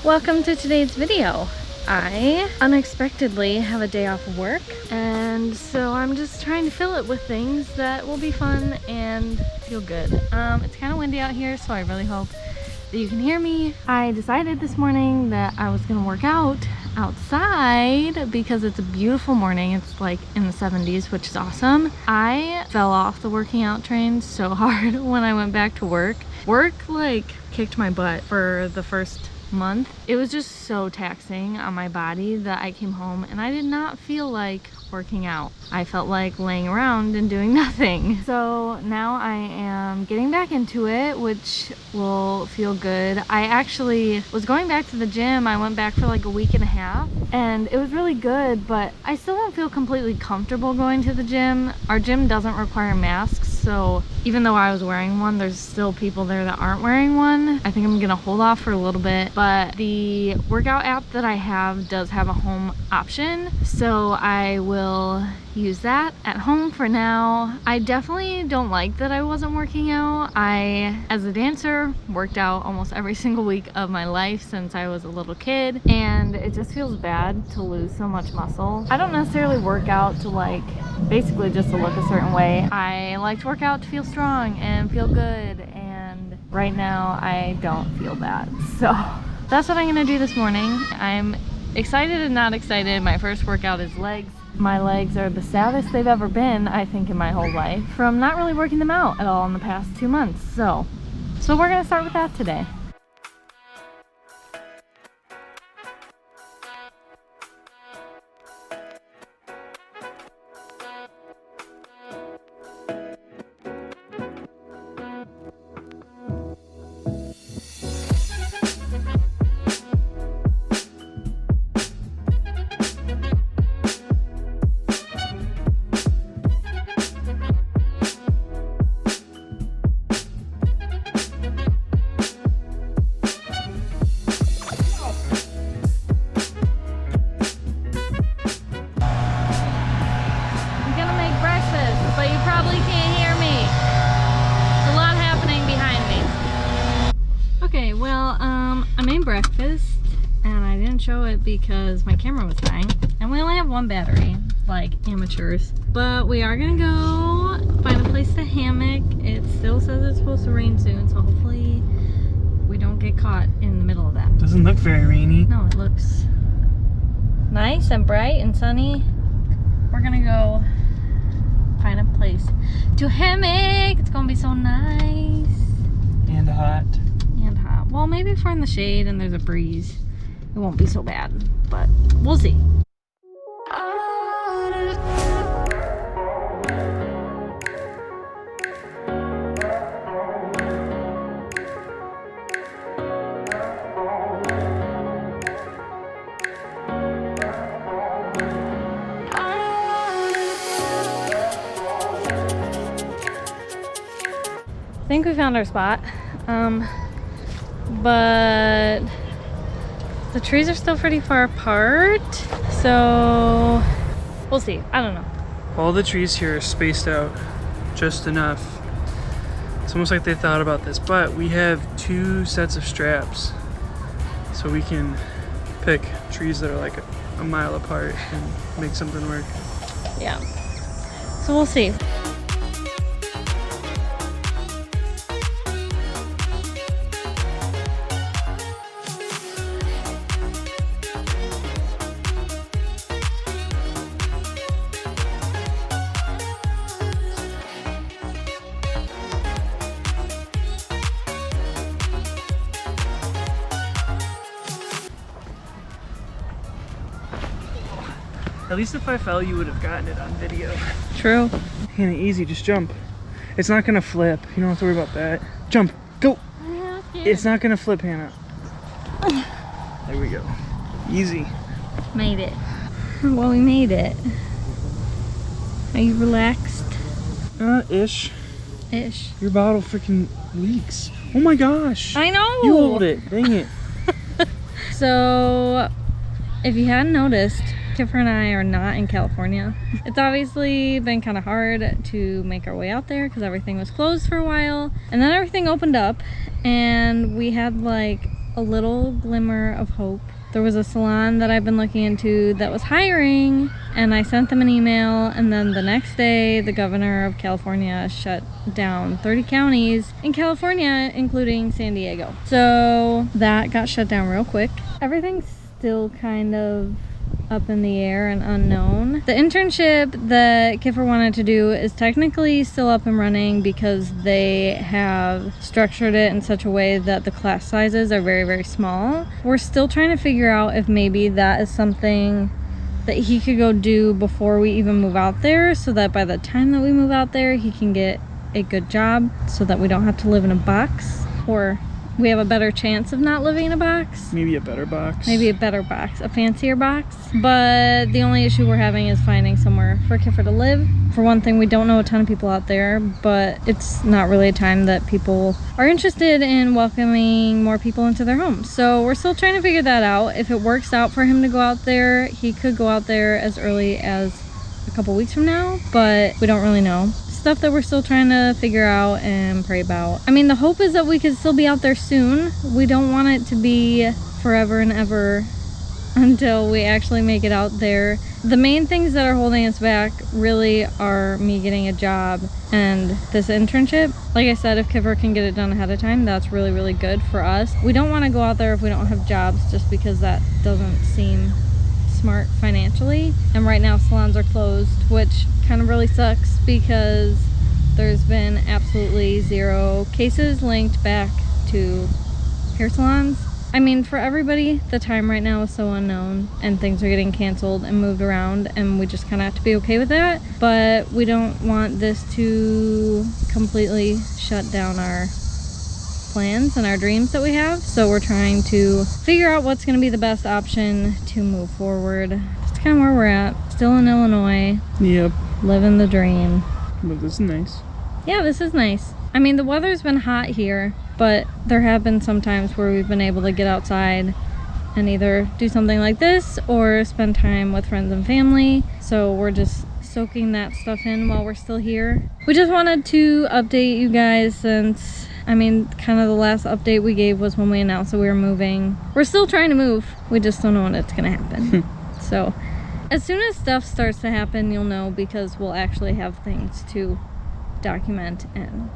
Welcome to today's video. I unexpectedly have a day off of work, and so I'm just trying to fill it with things that will be fun and feel good. It's kind of windy out here, so I really hope that you can hear me. I decided this morning that I was gonna work out outside because it's a beautiful morning. It's like in the 70s, which is awesome. I fell off the working out train so hard when I went back to work. Work like kicked my butt for the first month. It was just so taxing on my body that I came home and I did not feel like working out. I felt like laying around and doing nothing. So now I am getting back into it, which will feel good. I actually was going back to the gym. I went back for like a week and a half and it was really good, but I still don't feel completely comfortable going to the gym. Our gym doesn't require masks, so even though I was wearing one, there's still people there that aren't wearing one. I think I'm gonna hold off for a little bit, but the workout app that I have does have a home option, so I will use that at home for now. I definitely don't like that I wasn't working out. I, as a dancer, worked out almost every single week of my life since I was a little kid, and it just feels bad to lose so much muscle. I don't necessarily work out to like basically just to look a certain way. I like to work out to feel strong and feel good, and right now I don't feel that. So that's what I'm gonna do this morning. I'm excited and not excited. My first workout is legs. My legs are the saddest they've ever been, I think, in my whole life, from not really working them out at all in the past 2 months. So we're gonna start with that today. But you probably can't hear me. There's a lot happening behind me. Okay, well, I made breakfast and I didn't show it because my camera was dying. And we only have one battery, like amateurs. But we are gonna go find a place to hammock. It still says it's supposed to rain soon, so hopefully we don't get caught in the middle of that. Doesn't look very rainy. No, it looks nice and bright and sunny. We're gonna go find a place to hammock. It's gonna be so nice. And hot. And hot. Well, maybe if we're in the shade and there's a breeze, it won't be so bad, but we'll see. I think we found our spot, but the trees are still pretty far apart, so we'll see. I don't know. All the trees here are spaced out just enough. It's almost like they thought about this, but we have 2 sets of straps, so we can pick trees that are like a mile apart and make something work. Yeah, so we'll see. At least if I fell, you would have gotten it on video. True. Hannah, easy, just jump. It's not gonna flip. You don't have to worry about that. Jump, go. It's not gonna flip, Hannah. There we go. Easy. Made it. Well, we made it. Are you relaxed? Ish. Ish. Your bottle freaking leaks. Oh my gosh. I know. You hold it. Dang it. So, if you hadn't noticed, Kiffer and I are not in California. It's obviously been kind of hard to make our way out there because everything was closed for a while. And then everything opened up and we had like a little glimmer of hope. There was a salon that I've been looking into that was hiring, and I sent them an email, and then the next day the governor of California shut down 30 counties in California, including San Diego. So that got shut down real quick. Everything's still kind of up in the air and unknown. The internship that Kiffer wanted to do is technically still up and running because they have structured it in such a way that the class sizes are very, very small. We're still trying to figure out if maybe that is something that he could go do before we even move out there, so that by the time that we move out there, he can get a good job so that we don't have to live in a box, or we have a better chance of not living in a box. Maybe a better box. Maybe a better box, a fancier box. But the only issue we're having is finding somewhere for Kiffer to live. For one thing, we don't know a ton of people out there, but it's not really a time that people are interested in welcoming more people into their homes. So we're still trying to figure that out. If it works out for him to go out there, he could go out there as early as a couple weeks from now, but we don't really know. Stuff that we're still trying to figure out and pray about. I mean, the hope is that we could still be out there soon. We don't want it to be forever and ever until we actually make it out there. The main things that are holding us back really are me getting a job and this internship. Like I said, if Kiffer can get it done ahead of time, that's really, really good for us. We don't want to go out there if we don't have jobs, just because that doesn't seem smart financially. And right now salons are closed, which kind of really sucks because there's been absolutely 0 cases linked back to hair salons. I mean, for everybody, the time right now is so unknown and things are getting canceled and moved around, and we just kind of have to be okay with that. But we don't want this to completely shut down our plans and our dreams that we have. So we're trying to figure out what's going to be the best option to move forward. That's kind of where we're at. Still in Illinois. Yep. Living the dream. But this is nice. Yeah, this is nice. I mean, the weather's been hot here, but there have been some times where we've been able to get outside and either do something like this or spend time with friends and family. So we're just soaking that stuff in while we're still here. We just wanted to update you guys since, I mean, kind of the last update we gave was when we announced that we were moving. We're still trying to move. We just don't know when it's gonna happen. So as soon as stuff starts to happen, you'll know, because we'll actually have things to document and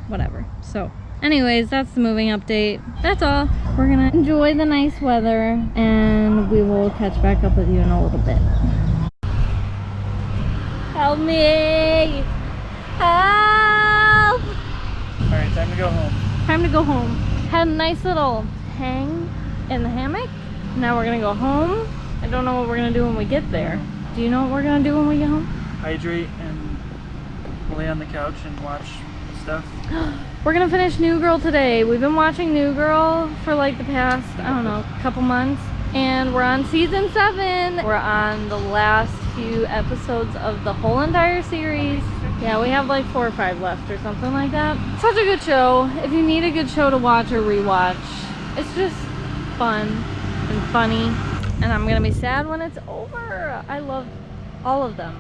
whatever. So anyways, that's the moving update. That's all. We're gonna enjoy the nice weather and we will catch back up with you in a little bit. Help me! Help! Alright, time to go home. Time to go home. Had a nice little hang in the hammock. Now we're gonna go home. I don't know what we're gonna do when we get there. Do you know what we're gonna do when we get home? Hydrate and lay on the couch and watch stuff. We're gonna finish New Girl today. We've been watching New Girl for like the past, I don't know, couple months. And we're on season 7. We're on the last few episodes of the whole entire series. Yeah, we have like 4 or 5 left or something like that. Such a good show. If you need a good show to watch or rewatch, it's just fun and funny. And I'm gonna be sad when it's over. I love all of them.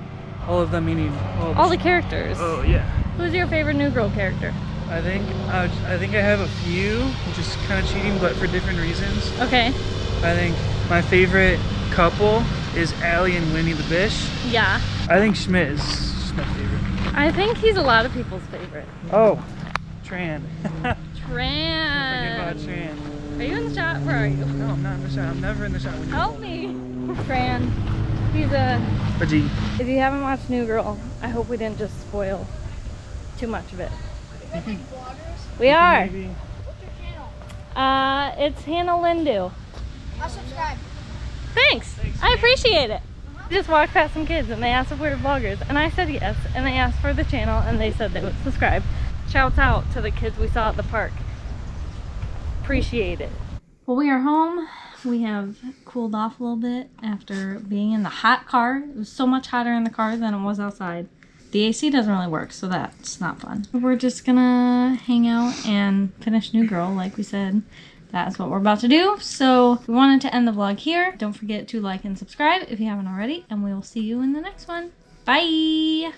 All of them meaning all the characters. Oh yeah. Who's your favorite New Girl character? I think I have a few, which is kind of cheating, but for different reasons. Okay. I think my favorite couple is Allie and Winnie the Bish. Yeah. I think Schmidt is my favorite. I think he's a lot of people's favorite. Oh, Tran. Tran. Forget about Tran. Are you in the shot? Where are you? No, I'm not in the shot. I'm never in the shot. Help me. Tran. He's a G. If you haven't watched New Girl, I hope we didn't just spoil too much of it. We are. What's your channel? It's Hannah Lindu. I'll subscribe. Thanks. I appreciate it. We just walked past some kids and they asked if we were vloggers, and I said yes, and they asked for the channel and they said they would subscribe. Shouts out to the kids we saw at the park. Appreciate it. Well, we are home. We have cooled off a little bit after being in the hot car. It was so much hotter in the car than it was outside. The AC doesn't really work, so that's not fun. We're just gonna hang out and finish New Girl, like we said. that's what we're about to do. So we wanted to end the vlog here. Don't forget to like and subscribe if you haven't already, and we will see you in the next one. Bye!